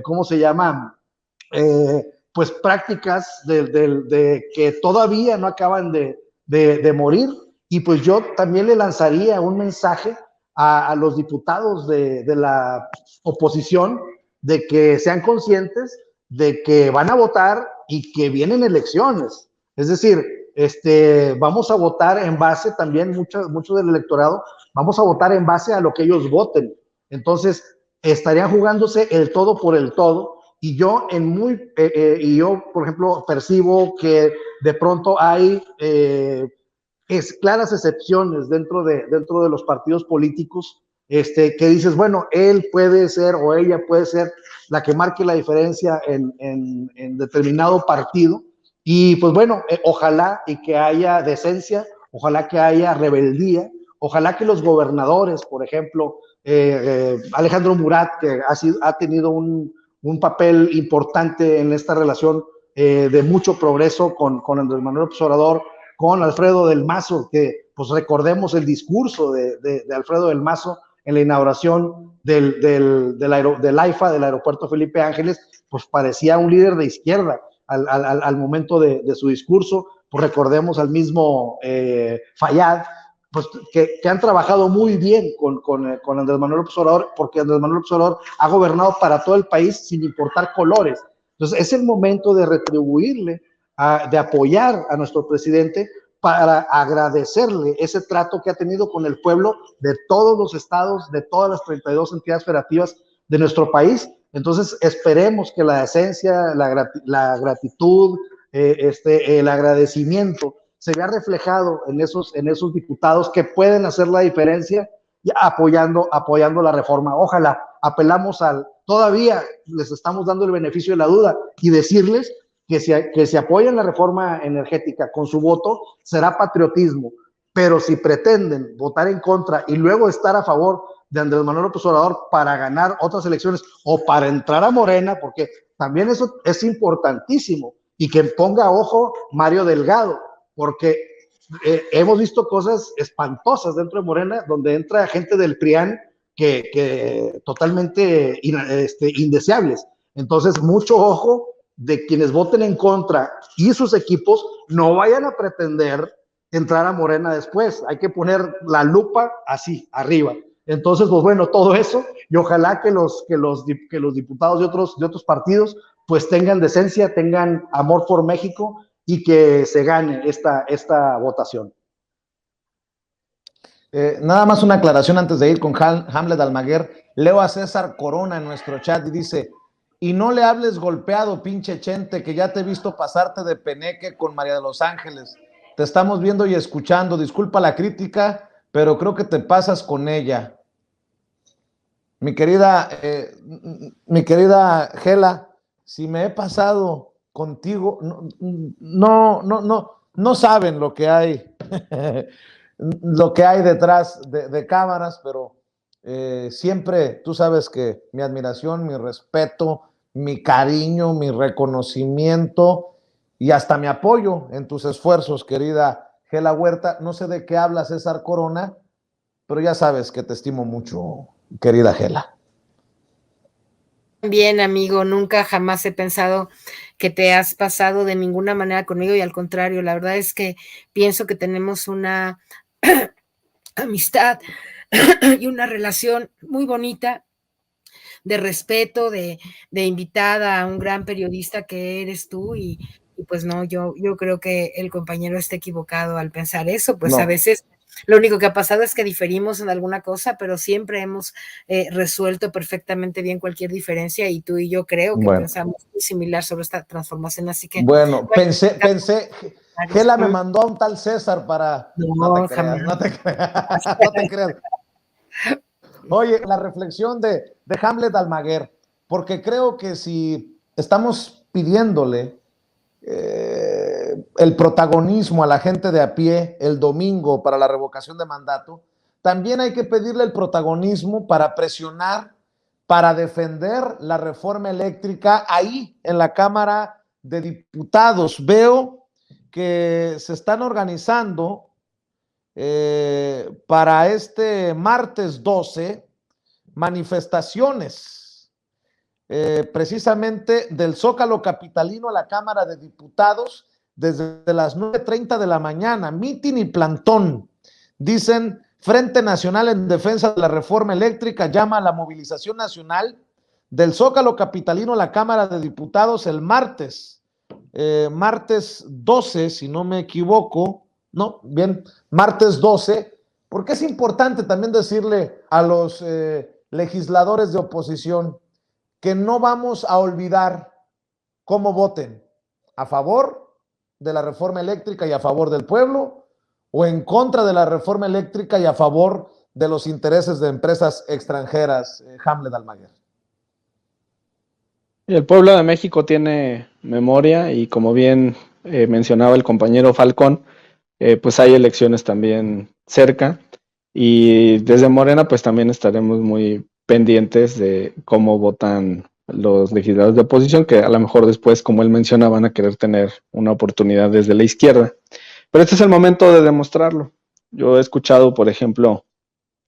¿cómo se llaman? Pues prácticas de que todavía no acaban de morir. Y pues yo también le lanzaría un mensaje a los diputados de la oposición, de que sean conscientes de que van a votar y que vienen elecciones. Es decir, vamos a votar en base también, mucho del electorado, vamos a votar en base a lo que ellos voten. Entonces, estarían jugándose el todo por el todo, y yo, por ejemplo, percibo que de pronto hay claras excepciones dentro de los partidos políticos, que dices, bueno, él puede ser o ella puede ser la que marque la diferencia en determinado partido. Y pues bueno, ojalá y que haya decencia, ojalá que haya rebeldía, ojalá que los gobernadores, por ejemplo, Alejandro Murat, que ha tenido un papel importante en esta relación de mucho progreso con Andrés Manuel López Obrador, con Alfredo del Mazo, que pues recordemos el discurso de Alfredo del Mazo en la inauguración del AIFA, del aeropuerto Felipe Ángeles, pues parecía un líder de izquierda al momento de su discurso. Pues recordemos al mismo Fayad, pues que han trabajado muy bien con Andrés Manuel López Obrador, porque Andrés Manuel López Obrador ha gobernado para todo el país sin importar colores. Entonces es el momento de retribuirle, de apoyar a nuestro presidente, para agradecerle ese trato que ha tenido con el pueblo de todos los estados, de todas las 32 entidades federativas de nuestro país. Entonces esperemos que la decencia, la gratitud, el agradecimiento se vea reflejado en esos diputados que pueden hacer la diferencia apoyando la reforma. Ojalá, apelamos todavía les estamos dando el beneficio de la duda y decirles que si apoyan la reforma energética con su voto, será patriotismo, pero si pretenden votar en contra y luego estar a favor de Andrés Manuel López Obrador para ganar otras elecciones o para entrar a Morena, porque también eso es importantísimo, y que ponga ojo Mario Delgado, porque hemos visto cosas espantosas dentro de Morena, donde entra gente del PRIAN que totalmente indeseables. Entonces, mucho ojo de quienes voten en contra y sus equipos no vayan a pretender entrar a Morena después. Hay que poner la lupa así, arriba. Entonces, pues bueno, todo eso, y ojalá que los diputados de otros partidos pues tengan decencia, tengan amor por México y que se gane esta votación. Nada más una aclaración antes de ir con Hamlet Almaguer. Leo a César Corona en nuestro chat y dice: y no le hables golpeado, pinche Chente, que ya te he visto pasarte de peneque con María de los Ángeles. Te estamos viendo y escuchando. Disculpa la crítica, pero creo que te pasas con ella. Mi querida Gela, si me he pasado contigo, no saben lo que hay, lo que hay detrás de cámaras, pero siempre tú sabes que mi admiración, mi respeto, mi cariño, mi reconocimiento y hasta mi apoyo en tus esfuerzos, querida Gela Huerta. No sé de qué habla César Corona, pero ya sabes que te estimo mucho, querida Gela. Bien, amigo, nunca jamás he pensado que te has pasado de ninguna manera conmigo, y al contrario, la verdad es que pienso que tenemos una amistad y una relación muy bonita, de respeto, de invitada a un gran periodista que eres tú, y pues no, yo creo que el compañero está equivocado al pensar eso, pues no. A veces lo único que ha pasado es que diferimos en alguna cosa, pero siempre hemos resuelto perfectamente bien cualquier diferencia, y tú y yo creo que pensamos muy similar sobre esta transformación, así que... Bueno, pensé, Gela me mandó a un tal César para... No te creas. Oye, la reflexión de Hamlet Almaguer, porque creo que si estamos pidiéndole el protagonismo a la gente de a pie el domingo para la revocación de mandato, también hay que pedirle el protagonismo para presionar, para defender la reforma eléctrica ahí en la Cámara de Diputados. Veo que se están organizando para este martes 12 manifestaciones precisamente del Zócalo capitalino a la Cámara de Diputados desde las 9:30 de la mañana, mitin y plantón. Dicen: Frente Nacional en Defensa de la Reforma Eléctrica llama a la movilización nacional del Zócalo capitalino a la Cámara de Diputados el martes 12, si no me equivoco, martes 12, porque es importante también decirle a los legisladores de oposición que no vamos a olvidar cómo voten: a favor de la reforma eléctrica y a favor del pueblo, o en contra de la reforma eléctrica y a favor de los intereses de empresas extranjeras. Hamlet Almaguer. El pueblo de México tiene memoria, y como bien mencionaba el compañero Falcón, pues hay elecciones también cerca, y desde Morena pues también estaremos muy pendientes de cómo votan los legisladores de oposición, que a lo mejor después, como él menciona, van a querer tener una oportunidad desde la izquierda. Pero este es el momento de demostrarlo. Yo he escuchado, por ejemplo,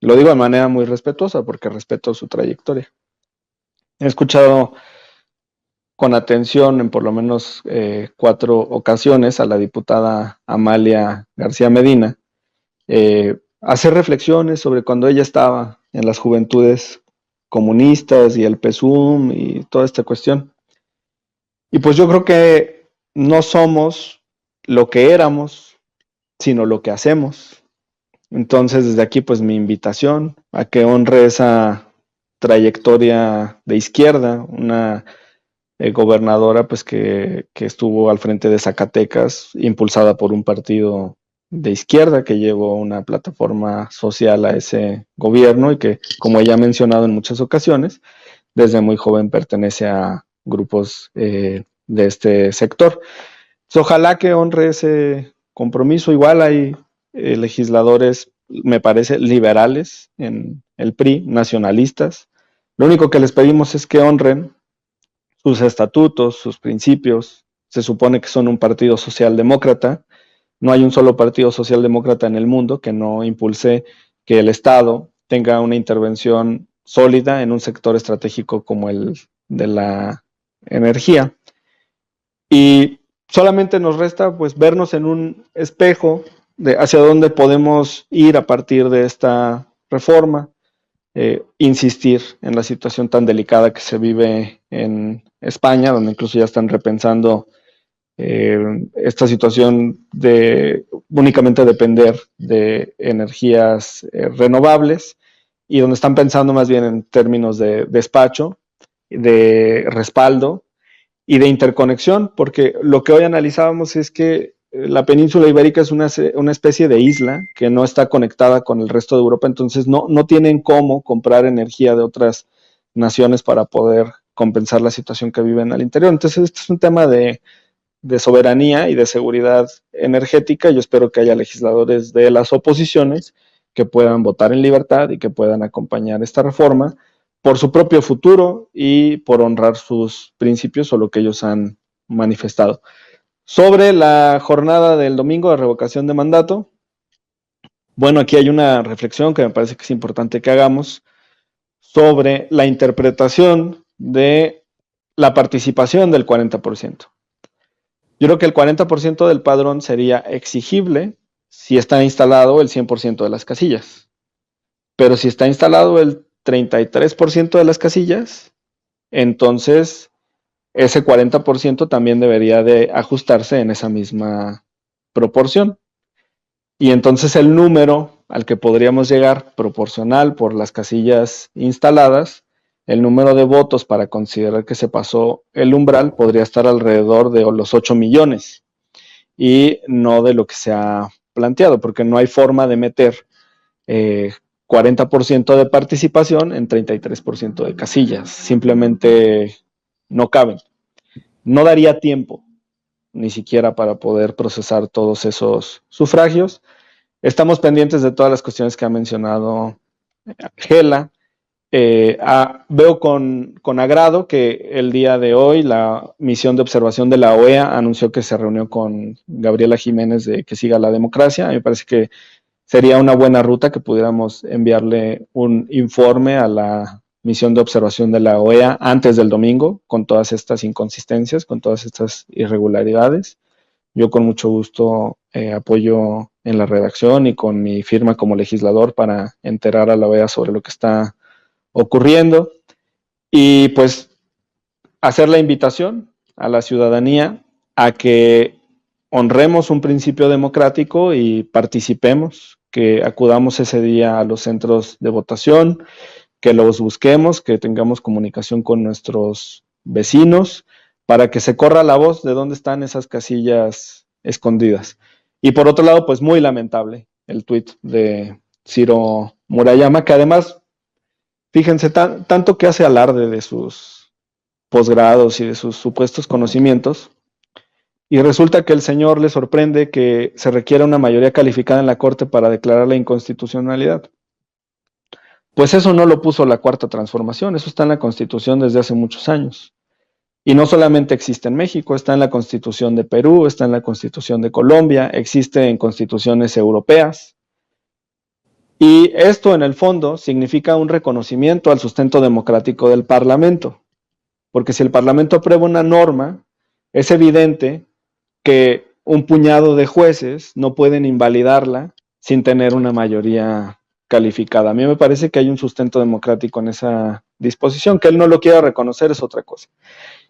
Lo digo de manera muy respetuosa porque respeto su trayectoria. He escuchado con atención en por lo menos 4 ocasiones a la diputada Amalia García Medina hacer reflexiones sobre cuando ella estaba en las juventudes comunistas y el PSUM y toda esta cuestión. Y pues yo creo que no somos lo que éramos, sino lo que hacemos. Entonces desde aquí pues mi invitación a que honre esa trayectoria de izquierda, una gobernadora pues que estuvo al frente de Zacatecas, impulsada por un partido de izquierda que llevó una plataforma social a ese gobierno y que, como ella ha mencionado en muchas ocasiones, desde muy joven pertenece a grupos de este sector. Entonces, ojalá que honre ese compromiso. Igual hay legisladores, me parece, liberales en el PRI, nacionalistas. Lo único que les pedimos es que honren sus estatutos, sus principios. Se supone que son un partido socialdemócrata. No hay un solo partido socialdemócrata en el mundo que no impulse que el Estado tenga una intervención sólida en un sector estratégico como el de la energía. Y solamente nos resta pues vernos en un espejo de hacia dónde podemos ir a partir de esta reforma. Insistir en la situación tan delicada que se vive en España, donde incluso ya están repensando esta situación de únicamente depender de energías renovables y donde están pensando más bien en términos de despacho, de respaldo y de interconexión, porque lo que hoy analizábamos es que la península ibérica es una especie de isla que no está conectada con el resto de Europa, entonces no tienen cómo comprar energía de otras naciones para poder compensar la situación que viven al interior. Entonces, este es un tema de soberanía y de seguridad energética. Yo espero que haya legisladores de las oposiciones que puedan votar en libertad y que puedan acompañar esta reforma por su propio futuro y por honrar sus principios o lo que ellos han manifestado. Sobre la jornada del domingo de revocación de mandato, bueno, aquí hay una reflexión que me parece que es importante que hagamos sobre la interpretación de la participación del 40%. Yo creo que el 40% del padrón sería exigible si está instalado el 100% de las casillas. Pero si está instalado el 33% de las casillas, entonces ese 40% también debería de ajustarse en esa misma proporción. Y entonces el número al que podríamos llegar, proporcional por las casillas instaladas, el número de votos para considerar que se pasó el umbral podría estar alrededor de los 8 millones y no de lo que se ha planteado, porque no hay forma de meter 40% de participación en 33% de casillas. Simplemente no caben. No daría tiempo ni siquiera para poder procesar todos esos sufragios. Estamos pendientes de todas las cuestiones que ha mencionado Gela. Veo con agrado que el día de hoy la misión de observación de la OEA anunció que se reunió con Gabriela Jiménez de Que Siga la Democracia. A mí me parece que sería una buena ruta que pudiéramos enviarle un informe a la misión de observación de la OEA antes del domingo con todas estas inconsistencias, con todas estas irregularidades. Yo con mucho gusto apoyo en la redacción y con mi firma como legislador para enterar a la OEA sobre lo que está ocurriendo y pues hacer la invitación a la ciudadanía a que honremos un principio democrático y participemos, que acudamos ese día a los centros de votación, que los busquemos, que tengamos comunicación con nuestros vecinos para que se corra la voz de dónde están esas casillas escondidas. Y por otro lado, pues muy lamentable el tuit de Ciro Murayama, que además fíjense, tanto que hace alarde de sus posgrados y de sus supuestos conocimientos, y resulta que el señor le sorprende que se requiera una mayoría calificada en la Corte para declarar la inconstitucionalidad. Pues eso no lo puso la Cuarta Transformación, eso está en la Constitución desde hace muchos años. Y no solamente existe en México, está en la Constitución de Perú, está en la Constitución de Colombia, existe en constituciones europeas. Y esto, en el fondo, significa un reconocimiento al sustento democrático del Parlamento, porque si el Parlamento aprueba una norma, es evidente que un puñado de jueces no pueden invalidarla sin tener una mayoría calificada. A mí me parece que hay un sustento democrático en esa disposición. Que él no lo quiera reconocer es otra cosa.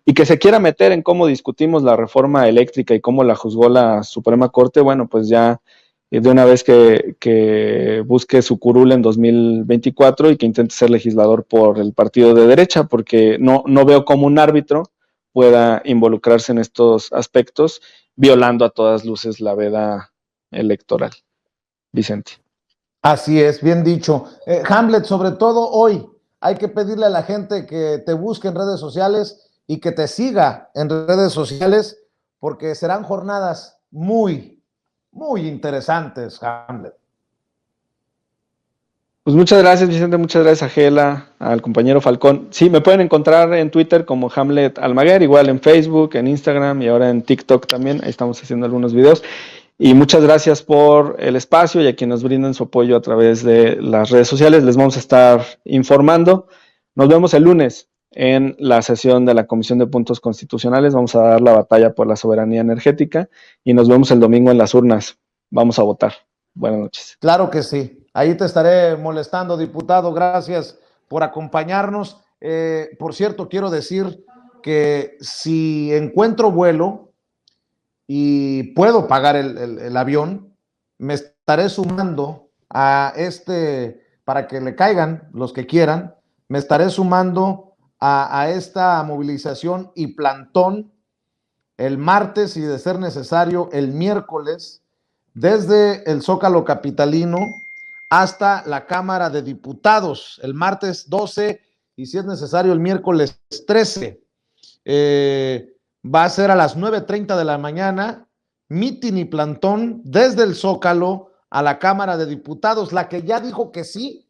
Y que se quiera meter en cómo discutimos la reforma eléctrica y cómo la juzgó la Suprema Corte, bueno, pues ya de una vez que busque su curul en 2024 y que intente ser legislador por el partido de derecha, porque no veo cómo un árbitro pueda involucrarse en estos aspectos, violando a todas luces la veda electoral. Vicente. Así es, bien dicho. Hamlet, sobre todo hoy, hay que pedirle a la gente que te busque en redes sociales y que te siga en redes sociales, porque serán jornadas muy, muy interesantes, Hamlet. Pues muchas gracias, Vicente, muchas gracias a Gela, al compañero Falcón. Sí, me pueden encontrar en Twitter como Hamlet Almaguer, igual en Facebook, en Instagram y ahora en TikTok también, ahí estamos haciendo algunos videos. Y muchas gracias por el espacio y a quienes nos brindan su apoyo a través de las redes sociales. Les vamos a estar informando. Nos vemos el lunes en la sesión de la Comisión de Puntos Constitucionales. Vamos a dar la batalla por la soberanía energética y nos vemos el domingo en las urnas. Vamos a votar. Buenas noches. Claro que sí. Ahí te estaré molestando, diputado. Gracias por acompañarnos. Por cierto, quiero decir que si encuentro vuelo y puedo pagar el avión, me estaré sumando a para que le caigan los que quieran, me estaré sumando a esta movilización y plantón el martes y de ser necesario el miércoles, desde el Zócalo capitalino hasta la Cámara de Diputados, el martes 12 y si es necesario el miércoles 13. Va a ser a las 9:30 de la mañana, mitin y plantón desde el Zócalo a la Cámara de Diputados. La que ya dijo que sí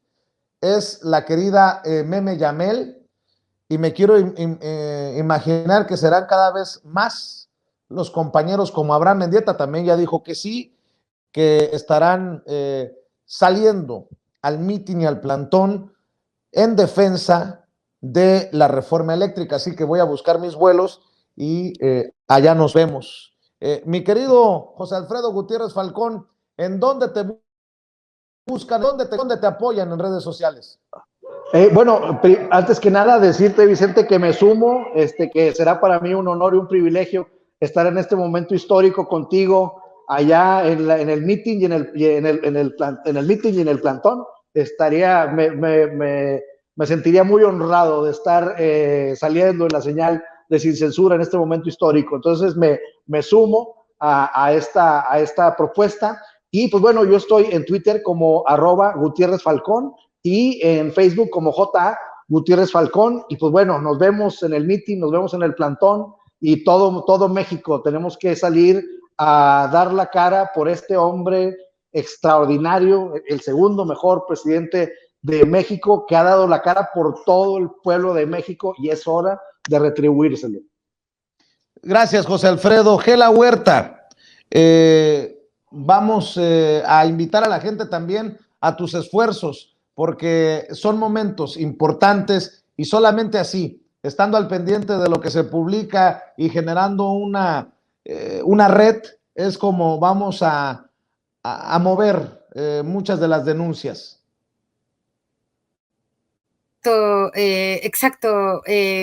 es la querida Meme Yamel, y me quiero imaginar que serán cada vez más los compañeros como Abraham Mendieta, también ya dijo que sí, que estarán saliendo al mitin y al plantón en defensa de la reforma eléctrica. Así que voy a buscar mis vuelos y allá nos vemos. Mi querido José Alfredo Gutiérrez Falcón, ¿en dónde te buscan? ¿Dónde te apoyan en redes sociales? Bueno, antes que nada decirte, Vicente, que me sumo, que será para mí un honor y un privilegio estar en este momento histórico contigo allá en el meeting y en el meeting y en el plantón. Me sentiría muy honrado de estar saliendo en la señal de Sin Censura en este momento histórico. Entonces me sumo a esta propuesta. Y pues bueno, yo estoy en Twitter como @Gutiérrez Falcón y en Facebook como J. Gutiérrez Falcón. Y pues bueno, nos vemos en el meeting, nos vemos en el plantón y todo México tenemos que salir a dar la cara por este hombre extraordinario, el segundo mejor presidente de México, que ha dado la cara por todo el pueblo de México y es hora de retribuírselo. Gracias, José Alfredo. Gela Huerta, vamos a invitar a la gente también a tus esfuerzos, porque son momentos importantes y solamente así, estando al pendiente de lo que se publica y generando una red, es como vamos a mover muchas de las denuncias. Exacto,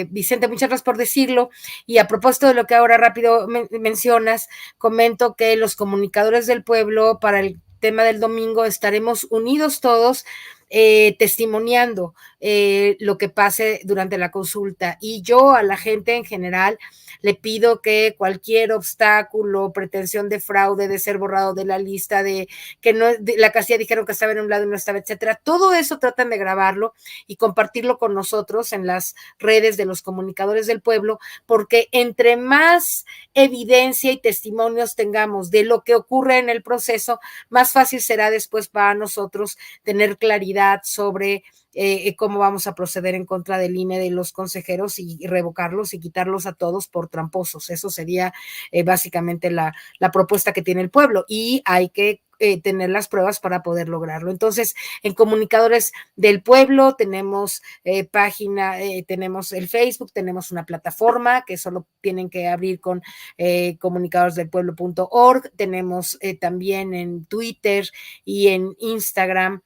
Vicente, muchas gracias por decirlo. Y a propósito de lo que ahora rápido mencionas, comento que los comunicadores del pueblo para el tema del domingo estaremos unidos todos testimoniando lo que pase durante la consulta. Y yo a la gente en general le pido que cualquier obstáculo, pretensión de fraude, de ser borrado de la lista, de que no, de la casilla dijeron que estaba en un lado y no estaba, etcétera, todo eso tratan de grabarlo y compartirlo con nosotros en las redes de los comunicadores del pueblo, porque entre más evidencia y testimonios tengamos de lo que ocurre en el proceso, más fácil será después para nosotros tener claridad sobre cómo vamos a proceder en contra del INE, de los consejeros y revocarlos y quitarlos a todos por tramposos. Eso sería básicamente la propuesta que tiene el pueblo y hay que tener las pruebas para poder lograrlo. Entonces, en Comunicadores del Pueblo tenemos página, tenemos el Facebook, tenemos una plataforma que solo tienen que abrir con comunicadoresdelpueblo.org, tenemos también en Twitter y en Instagram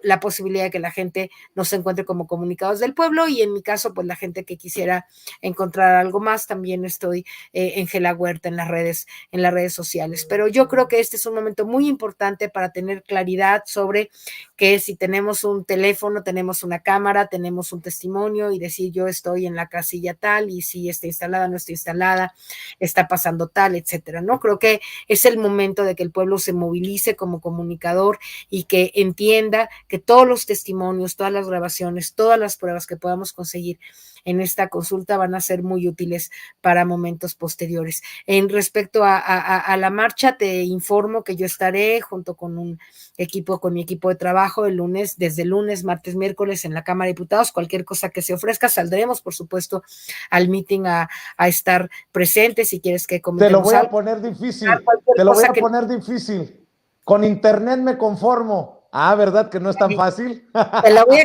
la posibilidad de que la gente nos encuentre como Comunicados del Pueblo, y en mi caso, pues la gente que quisiera encontrar algo más, también estoy en Gela Huerta en las redes sociales. Pero yo creo que este es un momento muy importante para tener claridad sobre que si tenemos un teléfono, tenemos una cámara, tenemos un testimonio y decir yo estoy en la casilla tal y si está instalada, no está instalada, está pasando tal, etcétera, ¿no? Creo que es el momento de que el pueblo se movilice como comunicador y que entienda que todos los testimonios, todas las grabaciones, todas las pruebas que podamos conseguir en esta consulta van a ser muy útiles para momentos posteriores. En respecto a la marcha, te informo que yo estaré junto con mi equipo de trabajo el lunes, desde lunes, martes, miércoles en la Cámara de Diputados. Cualquier cosa que se ofrezca, saldremos, por supuesto, al meeting a estar presentes. Si quieres que comentemos. Te lo voy a poner difícil. Te lo voy a poner difícil. Con internet me conformo. Ah, ¿verdad que no es tan fácil? Te lo voy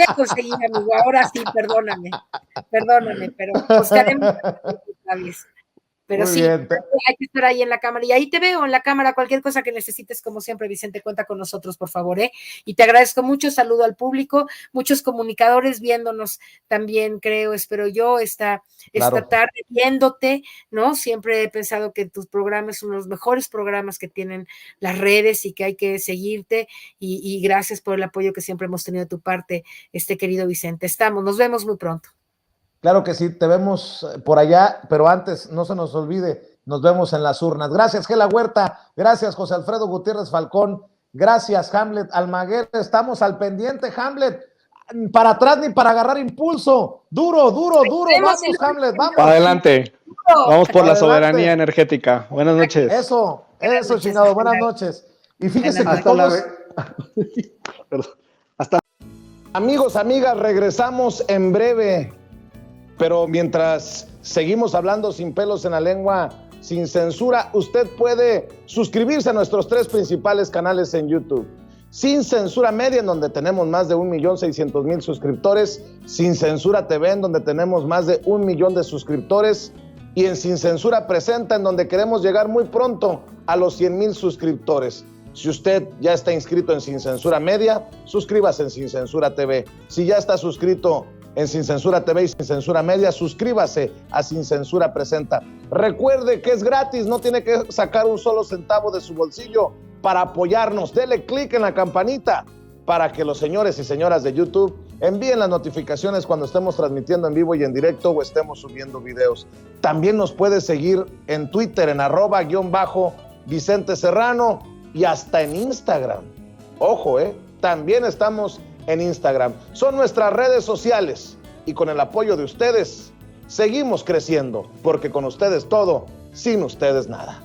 a conseguir, amigo. Ahora sí, perdóname, pero buscaremos otra vez. Pero muy sí, bien. Hay que estar ahí en la cámara, y ahí te veo en la cámara. Cualquier cosa que necesites, como siempre, Vicente, cuenta con nosotros, por favor, y te agradezco mucho. Saludo al público, muchos comunicadores viéndonos también, espero yo, esta tarde viéndote, ¿no? Siempre he pensado que tus programas son los mejores programas que tienen las redes y que hay que seguirte, y gracias por el apoyo que siempre hemos tenido de tu parte, querido Vicente. Nos vemos muy pronto. Claro que sí, te vemos por allá, pero antes, no se nos olvide, nos vemos en las urnas. Gracias, Gela Huerta, gracias, José Alfredo Gutiérrez Falcón, gracias, Hamlet Almaguer, estamos al pendiente, Hamlet, para atrás ni para agarrar impulso, duro, vamos, Hamlet, vamos. Para adelante, vamos por la soberanía energética. Buenas noches. Eso, chingado, buenas noches. Y fíjese que todos... Amigos, amigas, regresamos en breve. Pero mientras seguimos hablando sin pelos en la lengua, sin censura, usted puede suscribirse a nuestros 3 principales canales en YouTube. Sin Censura Media, en donde tenemos más de 1.600.000 suscriptores. Sin Censura TV, en donde tenemos más de 1 millón de suscriptores. Y en Sin Censura Presenta, en donde queremos llegar muy pronto a los 100,000 suscriptores. Si usted ya está inscrito en Sin Censura Media, suscríbase en Sin Censura TV. Si ya está suscrito en Sin Censura TV y Sin Censura Media, suscríbase a Sin Censura Presenta. Recuerde que es gratis, no tiene que sacar un solo centavo de su bolsillo para apoyarnos. Dele clic en la campanita para que los señores y señoras de YouTube envíen las notificaciones cuando estemos transmitiendo en vivo y en directo o estemos subiendo videos. También nos puede seguir en Twitter en @Vicente Serrano y hasta en Instagram. Ojo, también estamos en Instagram. Son nuestras redes sociales y con el apoyo de ustedes seguimos creciendo, porque con ustedes todo, sin ustedes nada.